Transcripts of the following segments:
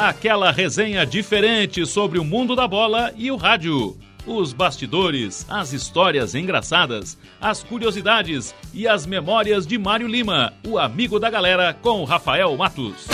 Aquela resenha diferente sobre o mundo da bola e o rádio. Os bastidores, as histórias engraçadas, as curiosidades e as memórias de Mário Lima, o amigo da galera, com Rafael Matos.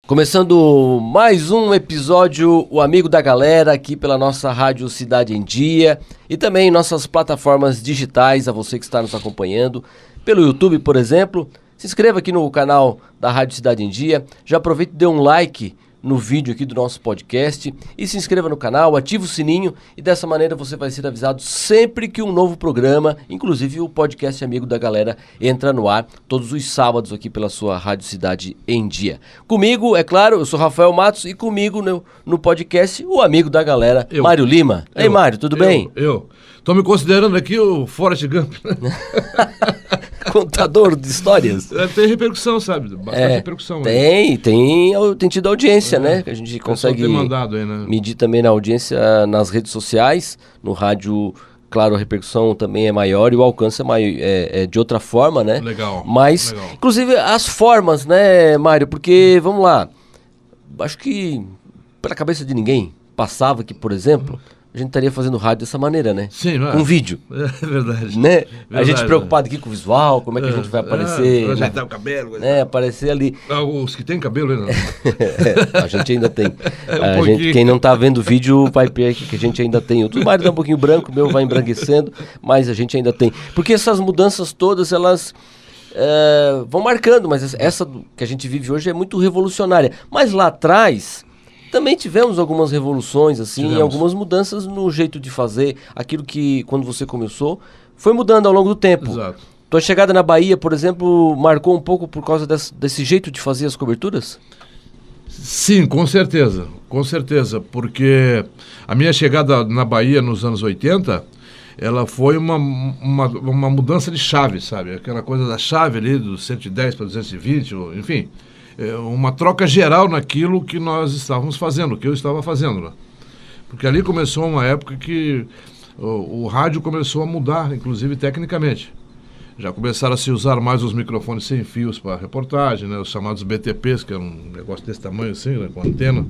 Começando mais um episódio, o Amigo da Galera, aqui pela nossa Rádio Cidade em Dia e também nossas plataformas digitais, a você que está nos acompanhando pelo YouTube, por exemplo. Se inscreva aqui no canal da Rádio Cidade em Dia, já aproveite e dê um like no vídeo aqui do nosso podcast e se inscreva no canal, ative o sininho e dessa maneira você vai ser avisado sempre que um novo programa, inclusive o podcast Amigo da Galera, entra no ar todos os sábados aqui pela sua Rádio Cidade em Dia. Comigo, é claro, eu sou Rafael Matos e comigo no podcast o Amigo da Galera, Mário Lima. Ei, Mário, tudo bem? Eu tô me considerando aqui o Forrest Gump. Contador de histórias. Tem repercussão, sabe? Bastante repercussão. Tem tido audiência, né? Que a gente consegue mandado aí, né? Medir também na audiência nas redes sociais, no rádio, claro, a repercussão também é maior e o alcance é de outra forma, né? Legal. Mas, legal. Inclusive, as formas, né, Mário? Porque, vamos lá, acho que pela cabeça de ninguém passava que, por exemplo, a gente estaria fazendo rádio dessa maneira, né? Sim, mas... Com vídeo. É verdade. Né? Verdade, a gente preocupado aqui com o visual, como é que a gente vai aparecer. Ajeitar o cabelo. Aparecer ali. Os que tem cabelo ainda. A gente ainda tem. Quem não tá vendo o vídeo vai ver que a gente ainda tem. O do Mário tá um pouquinho branco, o meu vai embranquecendo, mas a gente ainda tem. Porque essas mudanças todas, elas... vão marcando, mas essa que a gente vive hoje é muito revolucionária. Mas lá atrás... Também tivemos algumas revoluções, assim, algumas mudanças no jeito de fazer. Aquilo que, quando você começou, foi mudando ao longo do tempo. Exato. Tua chegada na Bahia, por exemplo, marcou um pouco por causa desse jeito de fazer as coberturas? Sim, com certeza. Com certeza, porque a minha chegada na Bahia nos anos 80, ela foi uma mudança de chave, sabe? Aquela coisa da chave ali, do 110 para 220, enfim... uma troca geral naquilo que nós estávamos fazendo, que eu estava fazendo. Né? Porque ali começou uma época que o rádio começou a mudar, inclusive tecnicamente. Já começaram a se usar mais os microfones sem fios para reportagem, né? Os chamados BTPs, que era um negócio desse tamanho assim, né? Com antena.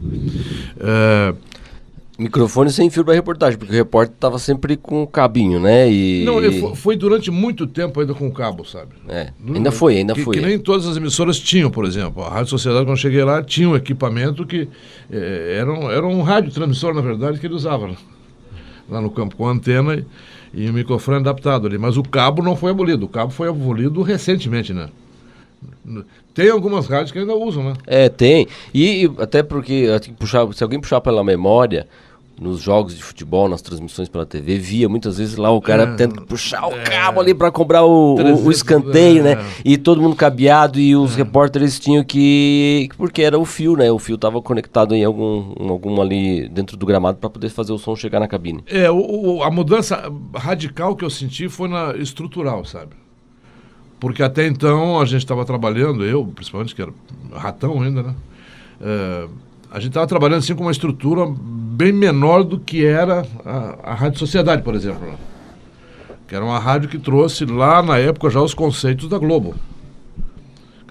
Microfone sem fio para reportagem, porque o repórter estava sempre com o cabinho, né? Não, foi durante muito tempo ainda com o cabo, sabe? Ainda foi. Que nem todas as emissoras tinham, por exemplo. A Rádio Sociedade, quando eu cheguei lá, tinha um equipamento que era um radiotransmissor, na verdade, que ele usava lá no campo, com antena e um microfone adaptado ali. Mas o cabo não foi abolido. O cabo foi abolido recentemente, né? Tem algumas rádios que ainda usam, né? Tem. E até porque, se alguém puxar pela memória, nos jogos de futebol, nas transmissões pela TV, via muitas vezes lá o cara tendo que puxar o cabo ali para cobrar o escanteio, né? E todo mundo cabeado e os repórteres tinham que... Porque era o fio, né? O fio estava conectado em algum ali dentro do gramado para poder fazer o som chegar na cabine. A mudança radical que eu senti foi na estrutural, sabe? Porque até então a gente estava trabalhando, eu principalmente, que era ratão ainda, né? A gente estava trabalhando assim com uma estrutura bem menor do que era a Rádio Sociedade, por exemplo. Né? Que era uma rádio que trouxe lá na época já os conceitos da Globo.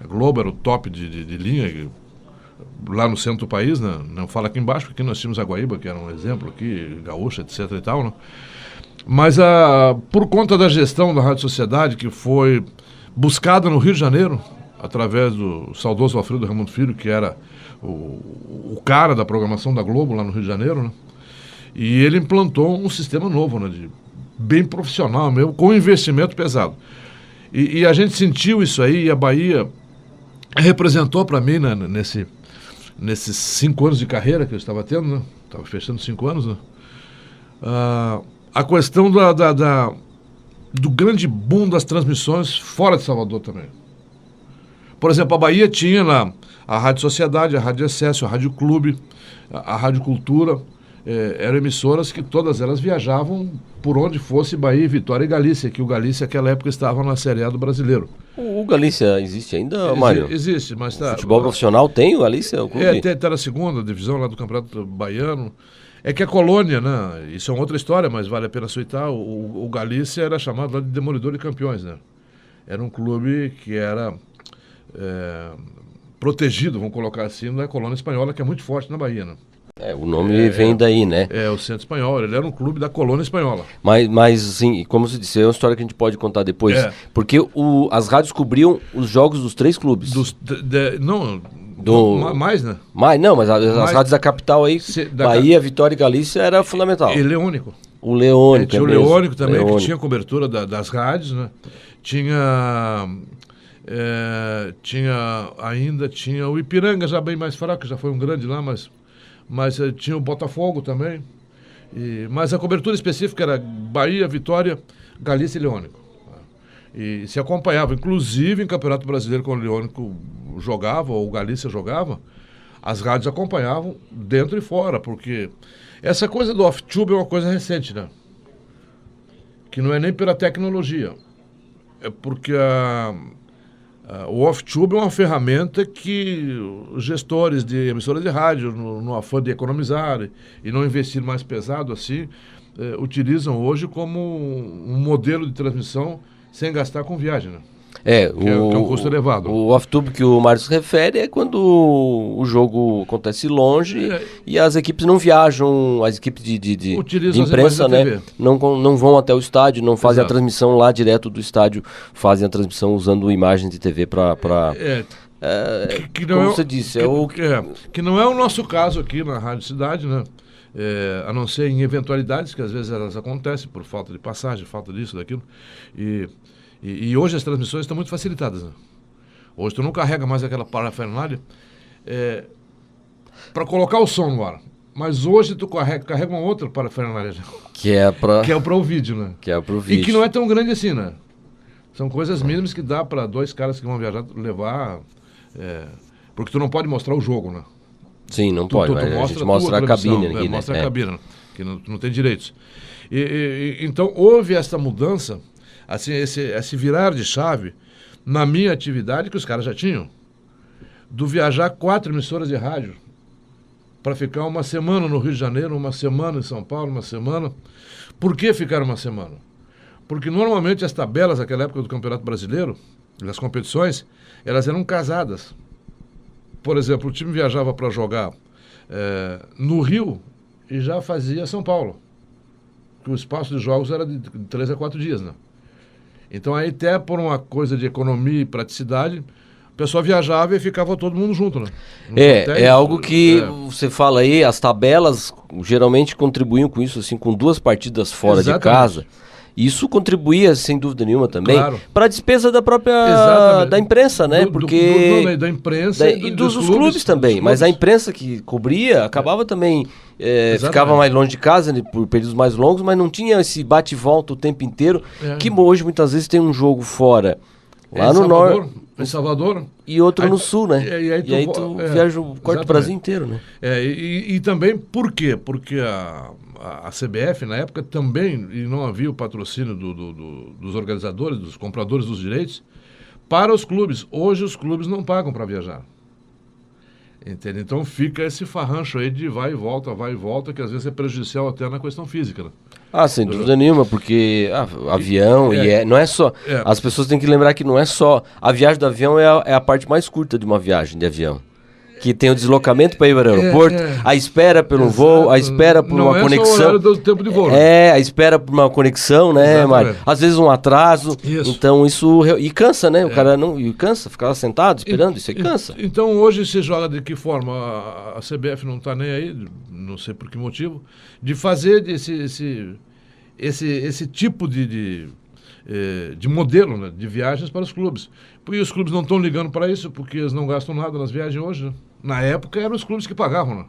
A Globo era o top de linha lá no centro do país, né? Não fala aqui embaixo, porque aqui nós tínhamos a Guaíba, que era um exemplo aqui, gaúcha, etc e tal, né? Mas por conta da gestão da Rádio Sociedade, que foi buscada no Rio de Janeiro, através do saudoso Alfredo Raimundo Filho, que era o cara da programação da Globo lá no Rio de Janeiro, né? E ele implantou um sistema novo, né? Bem profissional mesmo, com investimento pesado. E a gente sentiu isso aí, e a Bahia representou para mim, né, nesses 5 anos de carreira que eu estava tendo, né? Estava fechando 5 anos, né? A questão do grande boom das transmissões fora de Salvador também. Por exemplo, a Bahia tinha lá a Rádio Sociedade, a Rádio Excesso, a Rádio Clube, a Rádio Cultura. Eram emissoras que todas elas viajavam por onde fosse Bahia, Vitória e Galícia, que o Galícia naquela época estava na Série A do Brasileiro. O Galícia existe ainda, Mário? Existe, mas tá... O futebol profissional tem o Galícia? O clube? Tá na segunda divisão lá do Campeonato Baiano. É que a Colônia, né? Isso é uma outra história, mas vale a pena citar. O Galícia era chamado lá de Demolidor de Campeões, né? Era um clube que era protegido, vamos colocar assim, da colônia espanhola, que é muito forte na Bahia, né? O nome vem daí, né? O Centro Espanhol, ele era um clube da colônia espanhola. Mas assim, como você disse, é uma história que a gente pode contar depois. Porque as rádios cobriam os jogos dos 3 clubes. Mais, né? Mas as rádios da capital aí, Bahia, Vitória e Galícia, era fundamental. E Leônico. O Leônico. Tinha o Leônico também, que tinha cobertura das rádios, né? Tinha o Ipiranga, já bem mais fraco, já foi um grande lá, mas tinha o Botafogo também. Mas a cobertura específica era Bahia, Vitória, Galícia e Leônico. E se acompanhava, inclusive em Campeonato Brasileiro, quando o Leônico jogava, ou o Galícia jogava, as rádios acompanhavam dentro e fora, porque essa coisa do off-tube é uma coisa recente, né? Que não é nem pela tecnologia. É porque o off-tube é uma ferramenta que os gestores de emissoras de rádio, no afã de economizar e não investir mais pesado assim, utilizam hoje como um modelo de transmissão sem gastar com viagem, né? Que é um custo elevado. O off-tube que o Mário se refere é quando o jogo acontece longe e as equipes não viajam, as equipes de imprensa, né, não vão até o estádio, não fazem a transmissão lá direto do estádio, fazem a transmissão usando imagens de TV para... como você disse, que não é o nosso caso aqui na Rádio Cidade, né? A não ser em eventualidades, que às vezes elas acontecem por falta de passagem, falta disso, daquilo. E hoje as transmissões estão muito facilitadas, né? Hoje tu não carrega mais aquela parafernália para colocar o som no ar. Mas hoje tu carrega uma outra parafernália. Que é para o vídeo, né? E que não é tão grande assim, né? São coisas mínimas que dá para 2 caras que vão viajar levar... porque tu não pode mostrar o jogo, né? Sim, não pode. A gente mostra a cabine aqui, né? Mostra a cabine, que não tem direitos. Então houve essa mudança, assim, esse virar de chave na minha atividade que os caras já tinham, do viajar 4 emissoras de rádio para ficar uma semana no Rio de Janeiro, uma semana em São Paulo, uma semana. Por que ficar uma semana? Porque normalmente as tabelas naquela época do Campeonato Brasileiro, das competições, elas eram casadas. Por exemplo, o time viajava para jogar no Rio e já fazia São Paulo. Que o espaço de jogos era de 3 a 4 dias, né? Então aí até por uma coisa de economia e praticidade, o pessoal viajava e ficava todo mundo junto, né? É algo que você fala aí, as tabelas geralmente contribuíam com isso, assim, com 2 partidas fora de casa. Isso contribuía, sem dúvida nenhuma, também para a despesa da própria da imprensa, né? Da imprensa e dos clubes também. Mas a imprensa que cobria acabava também, ficava mais longe de casa, né, por períodos mais longos, mas não tinha esse bate e volta o tempo inteiro, que hoje muitas vezes tem um jogo fora, lá no norte, em Salvador, e outro no sul, né? E aí tu viaja o quarto do Brasil inteiro, né? E também por quê? Porque a CBF, na época, também, e não havia o patrocínio dos organizadores, dos compradores dos direitos, para os clubes. Hoje os clubes não pagam para viajar. Entende? Então fica esse farrancho aí de vai e volta, que às vezes é prejudicial até na questão física, né? Sem dúvida nenhuma, porque avião, não é só... As pessoas têm que lembrar que não é só... A viagem do avião é a parte mais curta de uma viagem de avião. Que tem o deslocamento para ir para o aeroporto, a espera pelo voo, a espera por uma conexão. Só o horário do tempo de voo. A espera por uma conexão, né, Mário? Às vezes um atraso. Então isso... E cansa, né? O cara não... E cansa, ficava sentado esperando, isso aí cansa. Então hoje se joga de que forma? A CBF não está nem aí, não sei por que motivo, de fazer esse tipo de modelo, né, de viagens para os clubes. E os clubes não estão ligando para isso, porque eles não gastam nada nas viagens hoje, né? Na época eram os clubes que pagavam,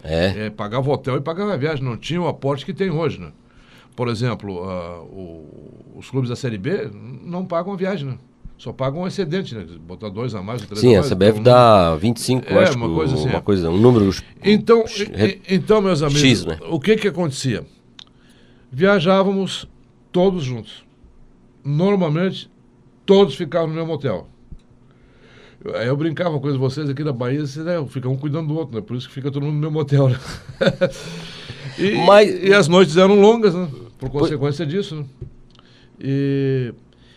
né? Pagava o hotel e pagava a viagem, não tinha o aporte que tem hoje, né? Por exemplo, os clubes da Série B não pagam a viagem, né? Só pagam um excedente, né? Botar 2 a mais, 3 a mais. Sim, a CBF dá 25, acho uma coisa assim. Uma coisa, um número... Então, meus amigos, X, né? O que acontecia? Viajávamos todos juntos. Normalmente, todos ficavam no mesmo hotel. Aí eu brincava com vocês aqui da Bahia, fica um cuidando do outro, né? Por isso que fica todo mundo no mesmo hotel, né? e as noites eram longas, né? Por consequência disso, né?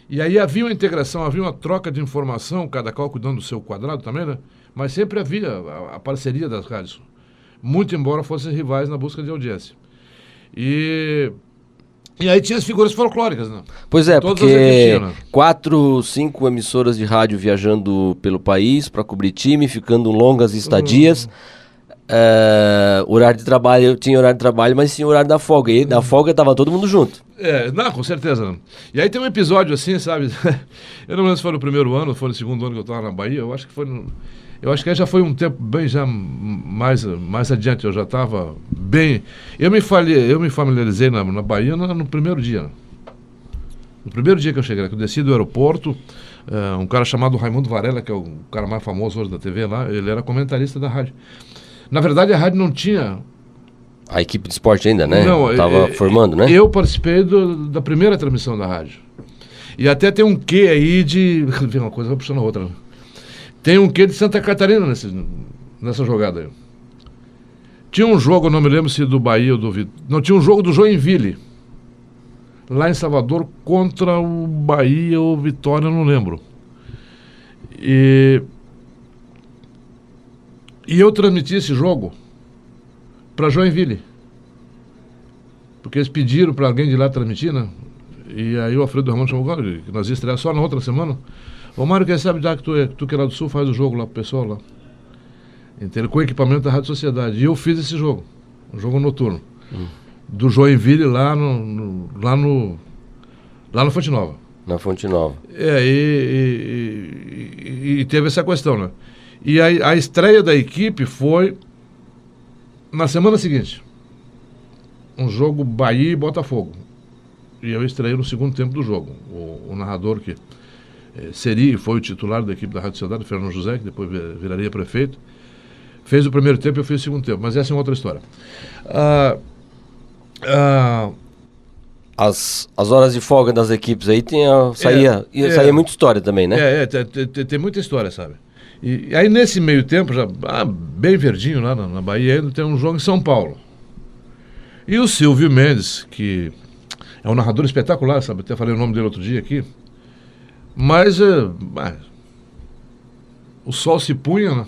E aí havia uma integração, havia uma troca de informação, cada qual cuidando do seu quadrado também, né? Mas sempre havia a parceria das rádios. Muito embora fossem rivais na busca de audiência. E aí tinha as figuras folclóricas, né? Pois é, Todas porque né? 4, 5 emissoras de rádio viajando pelo país para cobrir time, ficando longas estadias. Horário de trabalho, tinha horário de trabalho, mas tinha horário da folga. E na folga tava todo mundo junto. Não, com certeza. Não. E aí tem um episódio assim, sabe? Eu não lembro se foi no primeiro ano, ou foi no segundo ano que eu estava na Bahia. Eu acho que aí já foi um tempo bem já mais adiante. Eu já estava bem. Eu me familiarizei na Bahia no primeiro dia. No primeiro dia que eu cheguei, que eu desci do aeroporto, um cara chamado Raimundo Varela, que é o cara mais famoso hoje da TV lá, ele era comentarista da rádio. Na verdade, a rádio não tinha... A equipe de esporte ainda, né? Não, tava formando, né? Eu participei da primeira transmissão da rádio. E até tem um quê aí de... Uma coisa vai puxando a outra. Né? Tem um quê de Santa Catarina nessa jogada aí. Tinha um jogo, não me lembro se do Bahia ou do Vitória. Não, tinha um jogo do Joinville. Lá em Salvador, contra o Bahia ou Vitória, não lembro. E eu transmiti esse jogo para Joinville. Porque eles pediram para alguém de lá transmitir, né? E aí o Alfredo Ramon chamou, que nós ia estrear só na outra semana. Ô Mário, quem sabe já que tu que é lá do Sul faz o jogo lá pro pessoal lá. Então, com o equipamento da Rádio Sociedade. E eu fiz esse jogo, um jogo noturno. Do Joinville lá no Fonte Nova. Na Fonte Nova. E teve essa questão, né? E a estreia da equipe foi na semana seguinte. Um jogo Bahia e Botafogo. E eu estreiei no segundo tempo do jogo. O narrador que foi o titular da equipe da Rádio Sociedade, Fernando José, que depois viraria prefeito, fez o primeiro tempo e eu fiz o segundo tempo. Mas essa é uma outra história. As horas de folga das equipes aí saía muita história também, né? Tem muita história, sabe? E aí nesse meio tempo, já bem verdinho lá na Bahia, ainda tem um jogo em São Paulo. E o Silvio Mendes, que é um narrador espetacular, sabe? Até falei o nome dele outro dia aqui. Mas o sol se punha, né?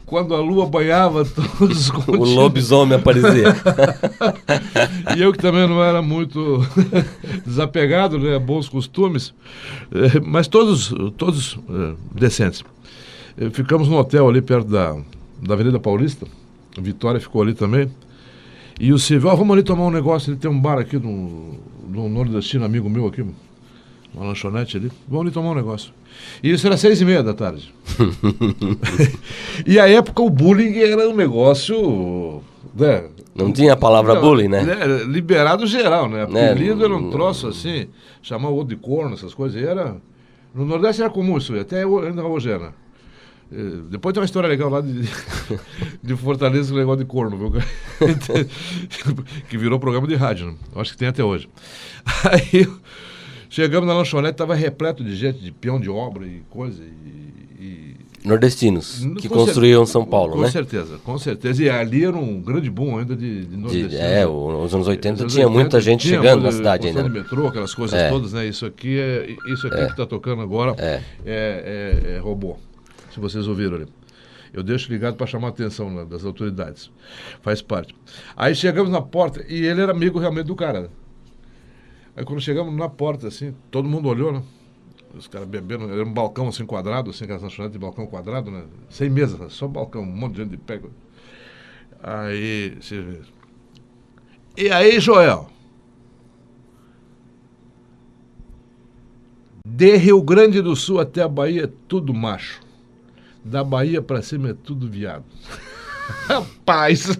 Quando a lua banhava, todos o lobisomem aparecia. E eu que também não era muito desapegado, né, a bons costumes, mas todos decentes. Ficamos num hotel ali perto da Avenida Paulista, Vitória ficou ali também, e o Silvio, vamos ali tomar um negócio, ele tem um bar aqui no nordestino, amigo meu aqui, uma lanchonete ali, vamos ali tomar um negócio. E isso era 6:30 da tarde. E a época o bullying era um negócio... Né, não tinha a palavra bullying, né? Liberado geral, né? Apelido era um troço assim, chamar o outro de corno, essas coisas. No Nordeste era comum isso, até ainda hoje era. Depois tem uma história legal lá de Fortaleza, com o negócio de corno, viu? Que virou programa de rádio, né? Acho que tem até hoje. Aí... Chegamos na lanchonete, estava repleto de gente, de peão de obra e coisa. Nordestinos, que construíam São Paulo, né? Com certeza. E ali era um grande boom ainda de nordestinos. Nos anos 80 tinha muita gente chegando na cidade ainda. De metrô, aquelas coisas todas, né? Isso aqui que está tocando agora é robô, se vocês ouviram ali. Eu deixo ligado para chamar a atenção, né, das autoridades. Faz parte. Aí chegamos na porta e ele era amigo realmente do cara, né? Aí quando chegamos na porta, assim, todo mundo olhou, né? Os caras bebendo, era um balcão assim quadrado, assim, aquelas lanchonetes de balcão quadrado, né? Sem mesa, só balcão, um monte de gente de pé. Aí, você vê. E aí, Joel? De Rio Grande do Sul até a Bahia é tudo macho. Da Bahia pra cima é tudo viado. Rapaz!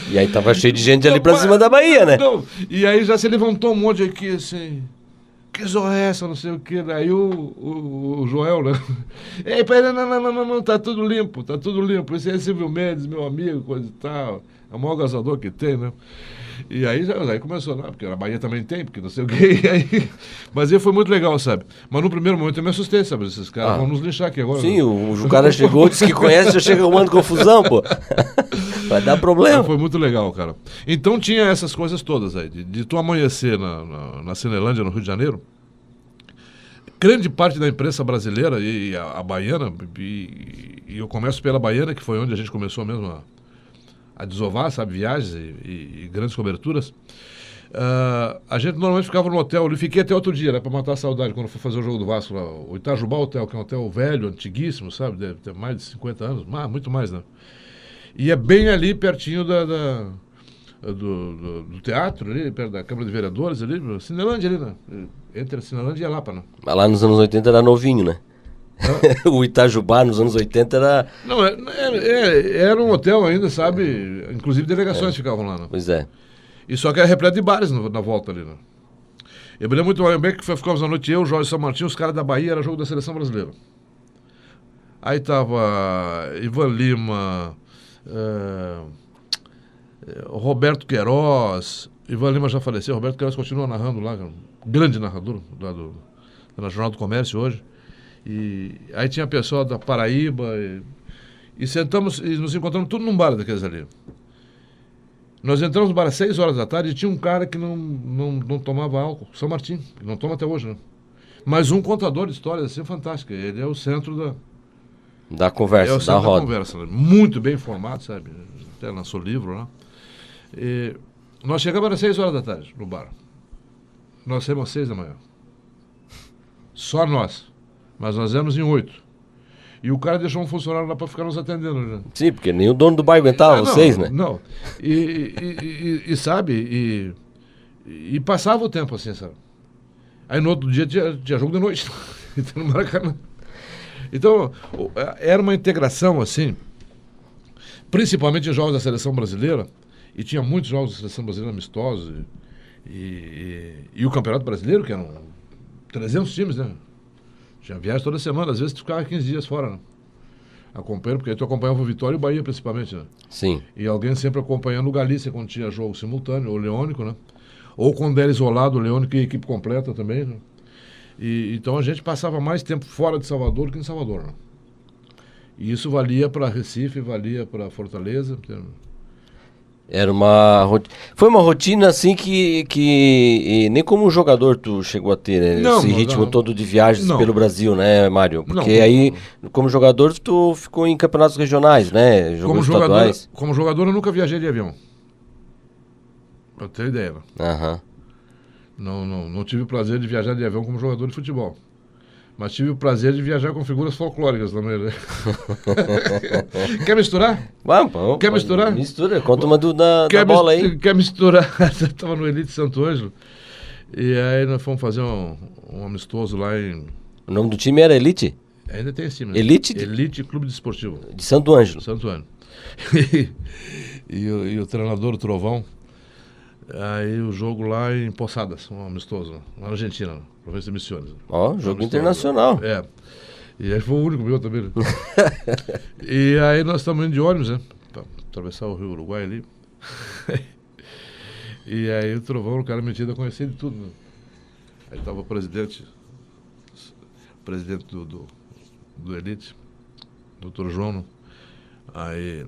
E aí tava cheio de gente ali pra cima da Bahia, né? Não. E aí já se levantou um monte aqui, assim... Que zorra é essa, não sei o que. Aí o Joel, né? Ei, peraí, não, tá tudo limpo. Esse é Silvio Mendes, meu amigo, coisa e tal. É o maior gasador que tem, né? E aí começou, não, porque a Bahia também tem, porque não sei o quê. E aí, mas aí foi muito legal, sabe? Mas no primeiro momento eu me assustei, sabe? Esses caras vão nos lixar aqui agora. Sim, o cara chegou, disse que conhece, já chega arrumando confusão, pô. Vai dar problema. Foi muito legal, cara. Então tinha essas coisas todas aí. De tu amanhecer na Cinelândia, no Rio de Janeiro, grande parte da imprensa brasileira e a baiana, e eu começo pela baiana, que foi onde a gente começou mesmo a desovar, sabe, viagens e grandes coberturas. A gente normalmente ficava no hotel, eu fiquei até outro dia, né, para matar a saudade, quando fui fazer o jogo do Vasco lá, o Itajubá Hotel, que é um hotel velho, antiguíssimo, sabe, deve ter mais de 50 anos, muito mais, né? E é bem ali, pertinho do teatro, ali, perto da Câmara de Vereadores, ali, Cinelândia ali, né? Entre a Cinelândia e a Lapa, né? Mas lá nos anos 80 era novinho, né? O Itajubá nos anos 80 era... Não, era um hotel ainda, sabe? Inclusive delegações ficavam lá, né? Pois é. E só que era repleto de bares na volta ali, né? Eu me lembro muito bem que ficamos à noite, eu, Jorge São Martin, os caras da Bahia, era jogo da Seleção Brasileira. Aí tava Ivan Lima, Roberto Queiroz, Ivan Lima já faleceu, Roberto Queiroz continua narrando lá, grande narrador lá na Jornal do Comércio hoje. E aí tinha pessoal da Paraíba e sentamos e nos encontramos tudo num bar daqueles ali. Nós entramos no bar às 6 horas da tarde e tinha um cara que não tomava álcool, São Martim, que não toma até hoje, né? Mas um contador de histórias assim fantástica. Ele é o centro da conversa, da roda. Conversa, né? Muito bem informado, sabe? Até lançou livro lá. E nós chegamos às 6 horas da tarde no bar. Nós saímos às 6 da manhã. Só nós. Mas nós éramos em 8. E o cara deixou um funcionário lá para ficar nos atendendo. Né? Sim, porque nem o dono do bar aguentava vocês, né? Não. E sabe, e passava o tempo assim, sabe? Aí no outro dia tinha jogo de noite. Então, no Maracanã. Então, era uma integração assim, principalmente em jogos da Seleção Brasileira, e tinha muitos jogos da Seleção Brasileira amistosos, e o Campeonato Brasileiro, que eram 300 times, né? Tinha viagem toda semana, às vezes tu ficava 15 dias fora, né? Acompanhando, porque aí tu acompanhava o Vitória e o Bahia, principalmente, né? Sim. E alguém sempre acompanhando o Galícia quando tinha jogo simultâneo, ou Leônico, né? Ou quando era isolado, o Leônico e a equipe completa também, né? Então a gente passava mais tempo fora de Salvador que em Salvador, né? E isso valia para Recife, valia para Fortaleza. Foi uma rotina assim que nem como jogador tu chegou a ter, né? Não, esse ritmo todo de viagens pelo Brasil, né, Mário? Porque aí, como jogador, tu ficou em campeonatos regionais, né? Jogos estaduais. Como jogador, eu nunca viajei de avião. Pra ter ideia, né? Aham. Não tive o prazer de viajar de avião como jogador de futebol. Mas tive o prazer de viajar com figuras folclóricas também, né? Quer misturar? Vamos, quer misturar? Mistura, conta uma da bola aí. Quer misturar? Eu estava no Elite Santo Ângelo. E aí nós fomos fazer um amistoso lá em... O nome do time era Elite? Ainda tem esse time. Né? Elite Clube Desportivo. De Santo Ângelo. Santo Ângelo. E o treinador, o Trovão. Aí o jogo lá em Posadas, um amistoso, lá na Argentina, província de Missões. Ó, jogo internacional. É. E aí foi o único meu também. Né? E aí nós estamos indo de ônibus, né? Pra atravessar o Rio Uruguai ali. E aí o Trovão, o cara metido a conhecer de tudo. Né? Aí estava o presidente do Elite, Dr. João. Né? Aí,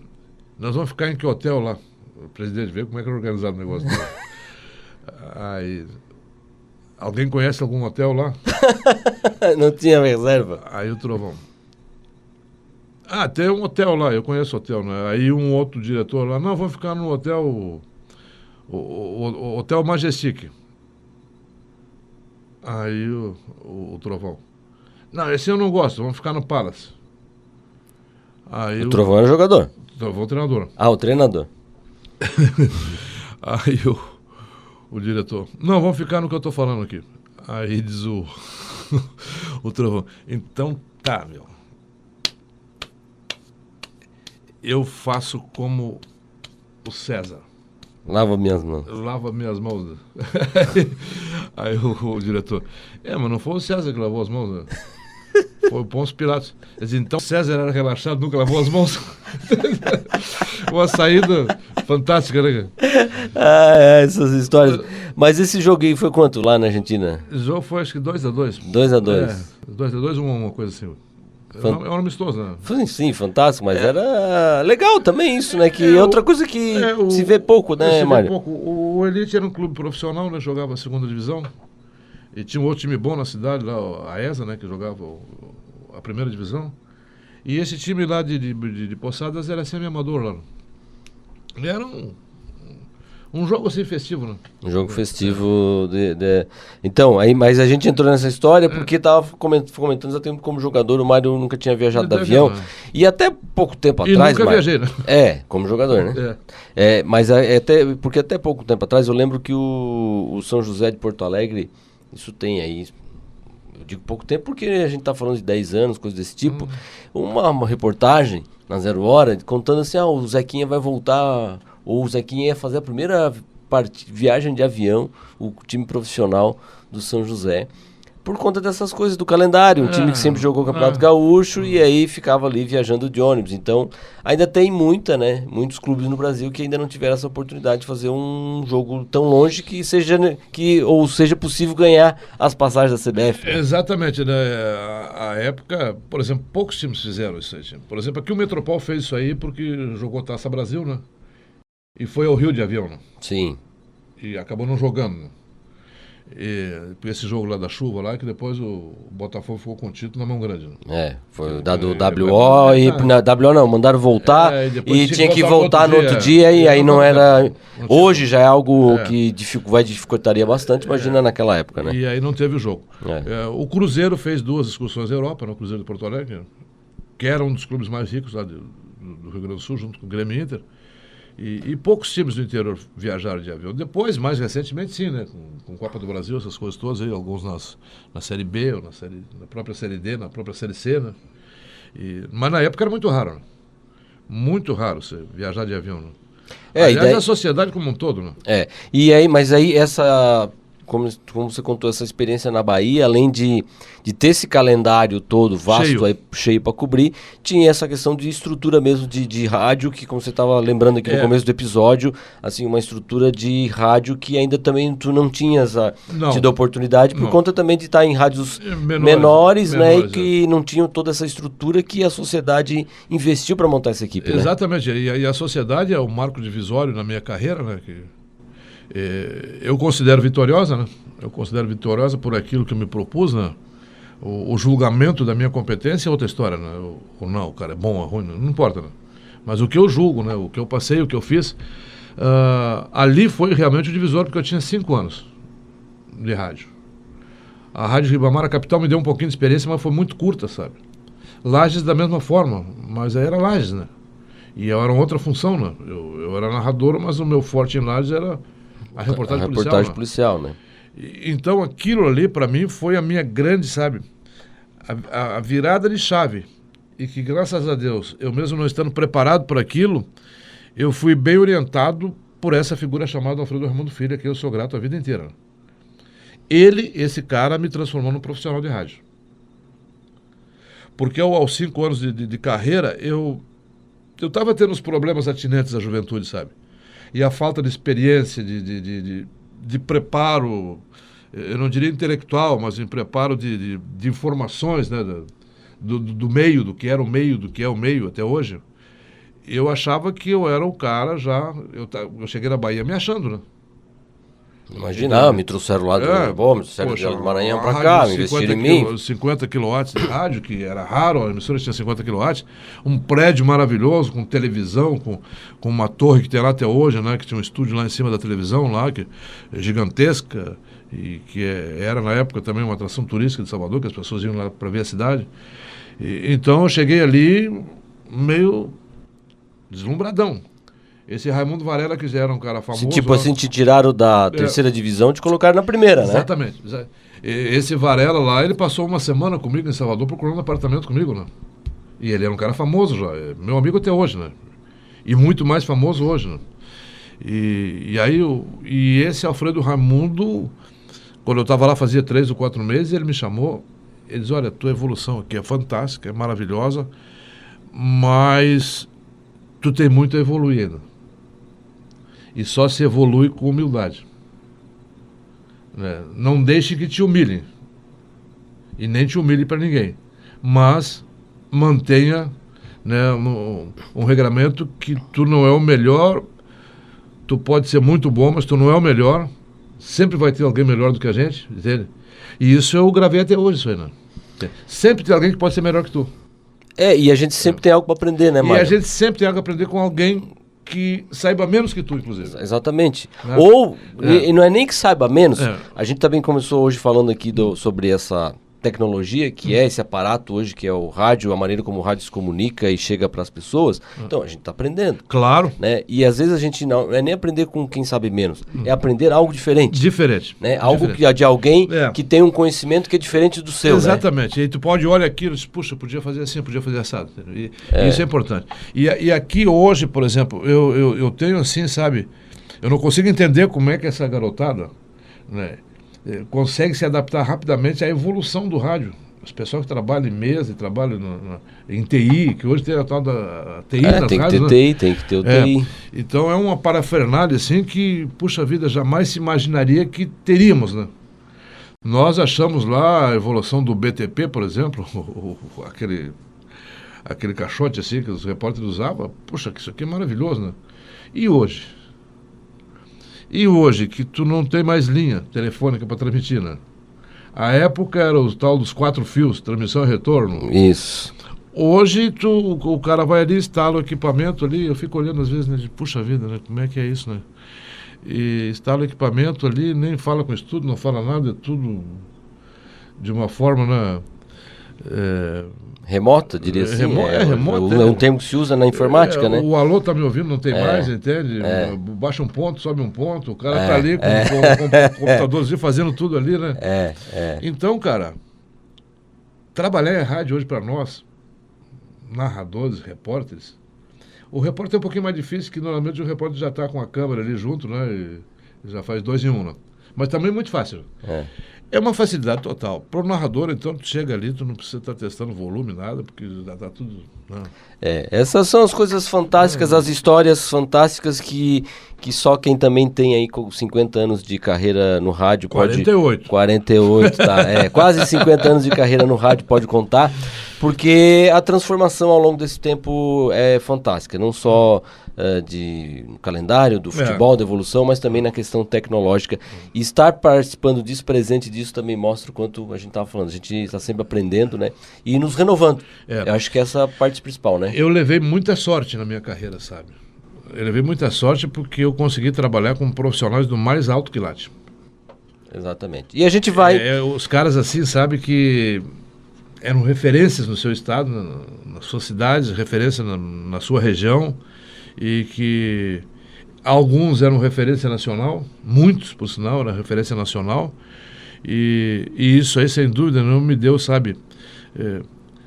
nós vamos ficar em que hotel lá? O presidente vê como é que é organizado o negócio dele. Aí, alguém conhece algum hotel lá? Não tinha reserva. Aí o Trovão. Tem um hotel lá, eu conheço o hotel, né? Aí um outro diretor lá, não, vamos ficar no hotel, o Hotel Majestic. Aí o Trovão. Não, esse eu não gosto, vamos ficar no Palace. Aí o Trovão era jogador? O Trovão, treinador. O treinador. Aí o diretor, não, vamos ficar no que eu tô falando aqui. Aí diz o Trovão, então tá, meu. Eu faço como o César. Lava minhas mãos. Lava minhas mãos. Aí o diretor, mas não foi o César que lavou as mãos, né? Foi o Pôncio Pilatos. Então César era relaxado, nunca lavou as mãos. Uma saída Fantástica, né? Essas histórias. Mas esse jogo aí foi quanto lá na Argentina? O jogo foi acho que 2-2. 2-2. 2-2, uma coisa assim. Era um amistoso, né? Sim, fantástico, mas era legal também isso, né? Que outra coisa que se vê pouco, né, se vê Mário? pouco. O Elite era um clube profissional, né? Jogava a segunda divisão. E tinha um outro time bom na cidade, lá, a ESA, né? Que jogava a primeira divisão. E esse time lá de Poçadas era semi-amador lá. E era um jogo assim festivo, né? Um jogo festivo Então, aí, mas a gente entrou nessa história porque tava comentando já tempo como jogador, o Mário nunca tinha viajado de avião. E até pouco tempo E atrás, nunca Mário, viajei, né? como jogador, né? Porque até pouco tempo atrás eu lembro que o São José de Porto Alegre, isso tem aí, eu digo pouco tempo porque a gente tá falando de 10 anos, coisa desse tipo, uma reportagem na 0 Hora contando assim, o Zequinha vai voltar, ou o Zequinha ia fazer a primeira viagem de avião, o time profissional do São José, por conta dessas coisas do calendário, um time que sempre jogou o Campeonato Gaúcho e aí ficava ali viajando de ônibus. Então, ainda tem muitos clubes no Brasil que ainda não tiveram essa oportunidade de fazer um jogo tão longe que seja possível ganhar as passagens da CBF. Né? Exatamente, né? A época, por exemplo, poucos times fizeram isso aí. Por exemplo, aqui o Metropol fez isso aí porque jogou Taça Brasil, né? E foi ao Rio de avião, né? Sim. E acabou não jogando, né? Por esse jogo lá da chuva lá, que depois o Botafogo ficou com o título na mão grande. Né? Foi dado o WO e na WO não, mandaram voltar e tinha que voltar no outro dia e aí não era... Hoje já é algo que dificultaria bastante, imagina naquela época, né? E aí não teve o jogo. O Cruzeiro fez 2 excursões à Europa, no Cruzeiro de Porto Alegre, que era um dos clubes mais ricos lá do Rio Grande do Sul, junto com o Grêmio Inter. E poucos times do interior viajaram de avião. Depois, mais recentemente, sim, né? Com Copa do Brasil, essas coisas todas aí, alguns na Série B, ou na própria Série D, na própria Série C, né? Mas na época era muito raro, né? Muito raro você viajar de avião, né? Aliás, a sociedade como um todo, né? E aí, mas aí essa... Como você contou essa experiência na Bahia, além de ter esse calendário todo vasto, cheio para cobrir, tinha essa questão de estrutura mesmo de rádio, que como você estava lembrando aqui no começo do episódio, assim, uma estrutura de rádio que ainda também tu não tinhas tido a oportunidade, por conta também de estar em rádios menores, né, e que não tinham toda essa estrutura que a sociedade investiu para montar essa equipe. Exatamente, né? E a sociedade é o marco divisório na minha carreira, né, eu considero vitoriosa, né? Eu considero vitoriosa por aquilo que eu me propus, né? O julgamento da minha competência é outra história, né? Ou não, o cara é bom ou ruim, não importa, né? Mas o que eu julgo, né? O que eu passei, o que eu fiz, ali foi realmente o divisor, porque eu tinha 5 anos de rádio. A Rádio Ribamar, a capital, me deu um pouquinho de experiência, mas foi muito curta, sabe? Lages da mesma forma, mas aí era Lages, né? E eu era outra função, né? Eu era narrador, mas o meu forte em Lages era a reportagem policial, né? Então aquilo ali para mim foi a minha grande, sabe, a virada de chave, e que graças a Deus, eu mesmo não estando preparado para aquilo, eu fui bem orientado por essa figura chamada Alfredo Raimundo Filho, a quem eu sou grato a vida inteira. Esse cara me transformou num profissional de rádio, porque aos 5 anos de carreira eu estava tendo os problemas atinentes à juventude, sabe? E a falta de experiência, de preparo, eu não diria intelectual, mas em preparo de informações, né, do meio, do que era o meio, do que é o meio até hoje, eu achava que eu era o cara já... Eu cheguei na Bahia me achando, né? Imagina, me trouxeram lá me trouxeram do Maranhão para cá, me investiram em mim. 50 kW de rádio, que era raro, a emissora tinha 50 kW, um prédio maravilhoso, com televisão, com uma torre que tem lá até hoje, né, que tinha um estúdio lá em cima da televisão, lá, que é gigantesca, e que era na época também uma atração turística de Salvador, que as pessoas iam lá para ver a cidade. Então eu cheguei ali meio deslumbradão. Esse Raimundo Varela, que já era um cara famoso... Tipo assim, te tiraram da terceira divisão e te colocaram na primeira, né? Exatamente. Esse Varela lá, ele passou uma semana comigo em Salvador procurando um apartamento comigo, né? E ele era um cara famoso já, meu amigo até hoje, né? E muito mais famoso hoje, né? E esse Alfredo Raimundo, quando eu estava lá fazia 3 ou 4 meses, ele me chamou, ele disse, olha, tua evolução aqui é fantástica, é maravilhosa, mas tu tem muito a evoluir ainda. E só se evolui com humildade. Né? Não deixe que te humilhem. E nem te humilhe para ninguém. Mas mantenha, né, um regramento que tu não é o melhor, tu pode ser muito bom, mas tu não é o melhor. Sempre vai ter alguém melhor do que a gente, entende? E isso eu gravei até hoje, isso aí, né? Sempre tem alguém que pode ser melhor que tu. E a gente sempre tem algo para aprender, né, Mário? E a gente sempre tem algo para aprender com alguém que saiba menos que tu, inclusive. Exatamente. Né? Ou, e não é nem que saiba menos, É. a gente também começou hoje falando aqui sobre essa tecnologia, que é esse aparato hoje, que é o rádio, a maneira como o rádio se comunica e chega para as pessoas. Então, a gente está aprendendo. Claro. Né? E às vezes a gente não é nem aprender com quem sabe menos, é aprender algo diferente. Diferente. Né? Algo Diferente. de alguém É. que tem um conhecimento que é diferente do seu. Exatamente. E aí tu pode olhar aquilo e diz, puxa, podia fazer assim, podia fazer assado. E isso é importante. E aqui hoje, por exemplo, eu tenho assim, sabe, eu não consigo entender como é que essa garotada, né, consegue se adaptar rapidamente à evolução do rádio. Os pessoal que trabalham em mesa e trabalham em TI, que hoje tem a tal da TI nas tem que rádios, ter né? TI, tem que ter o TI. Então é uma parafernália assim que, puxa vida, jamais se imaginaria que teríamos, né? Nós achamos lá a evolução do BTP, por exemplo, aquele caixote assim que os repórteres usavam, puxa, que isso aqui é maravilhoso, né? E hoje? E hoje, que tu não tem mais linha telefônica para transmitir, né? A época era o tal dos 4 fios, transmissão e retorno. Isso. Hoje, o cara vai ali, instala o equipamento ali, eu fico olhando às vezes, né, puxa vida, né, como é que é isso, né? E instala o equipamento ali, nem fala com estudo, não fala nada, é tudo de uma forma, né? Remota, diria assim. Remota. É um termo que se usa na informática, né? O alô tá me ouvindo, não tem mais, entende? Baixa um ponto, sobe um ponto, o cara tá ali com o computadorzinho fazendo tudo ali, né? Então, cara, trabalhar em rádio hoje para nós, narradores, repórteres, o repórter é um pouquinho mais difícil, que normalmente o repórter já tá com a câmera ali junto, né? E já faz 2 em 1, né? Mas também é muito fácil. É uma facilidade total. Para o narrador, então, tu chega ali, tu não precisa estar testando volume, nada, porque já está tudo... Né? Essas são as coisas fantásticas, as histórias fantásticas que só quem também tem aí com 50 anos de carreira no rádio pode... 48, tá. Quase 50 anos de carreira no rádio pode contar, porque a transformação ao longo desse tempo é fantástica, não só no calendário, do futebol, da evolução, mas também na questão tecnológica. E estar participando disso, presente disso, também mostra o quanto a gente estava falando. A gente está sempre aprendendo, né? E nos renovando. Eu acho que essa é a parte principal, né? Eu levei muita sorte na minha carreira, sabe? Eu levei muita sorte porque eu consegui trabalhar com profissionais do mais alto quilate. Exatamente. E a gente vai... os caras assim, sabe, que eram referências no seu estado, nas suas cidades, referência na sua região, e que alguns eram referência nacional, muitos, por sinal, eram referência nacional, e isso aí, sem dúvida, não me deu, sabe,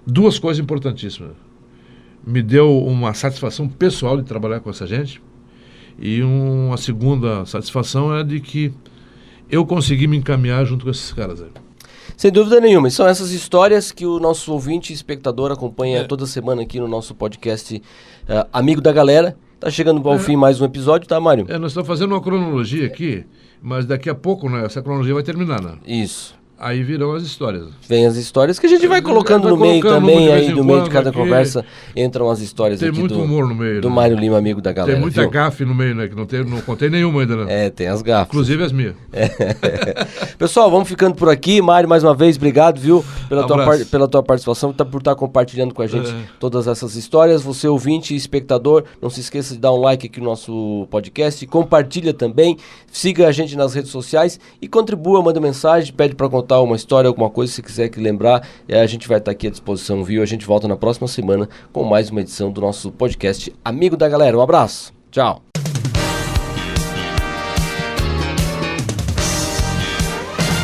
2 coisas importantíssimas. Me deu uma satisfação pessoal de trabalhar com essa gente, e uma segunda satisfação é de que eu consegui me encaminhar junto com esses caras aí. Sem dúvida nenhuma, e são essas histórias que o nosso ouvinte e espectador acompanha toda semana aqui no nosso podcast Amigo da Galera. Tá chegando ao fim mais um episódio, tá, Mário? Nós estamos fazendo uma cronologia aqui, mas daqui a pouco, né, essa cronologia vai terminar, né? Isso. Aí virão as histórias. Vem as histórias que a gente vai colocando no meio também, aí no meio de cada conversa entram as histórias aqui muito humor no meio, do né? Mário Lima, amigo da galera. Tem muita gafe no meio, né? Que não contei nenhuma ainda, né? Tem as gafes. Inclusive as minhas. Pessoal, vamos ficando por aqui. Mário, mais uma vez, obrigado, viu? Pela tua participação, por estar compartilhando com a gente todas essas histórias. Você, ouvinte e espectador, não se esqueça de dar um like aqui no nosso podcast, compartilha também, siga a gente nas redes sociais e contribua, manda mensagem, pede para contar uma história, alguma coisa, se quiser que lembrar, a gente vai estar aqui à disposição, viu? A gente volta na próxima semana com mais uma edição do nosso podcast Amigo da Galera. Um abraço, tchau.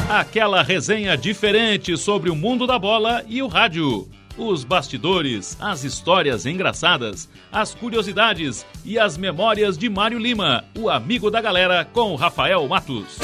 Aquela resenha diferente sobre o mundo da bola e o rádio. Os bastidores, as histórias engraçadas, as curiosidades e as memórias de Mário Lima, o amigo da galera, com Rafael Matos.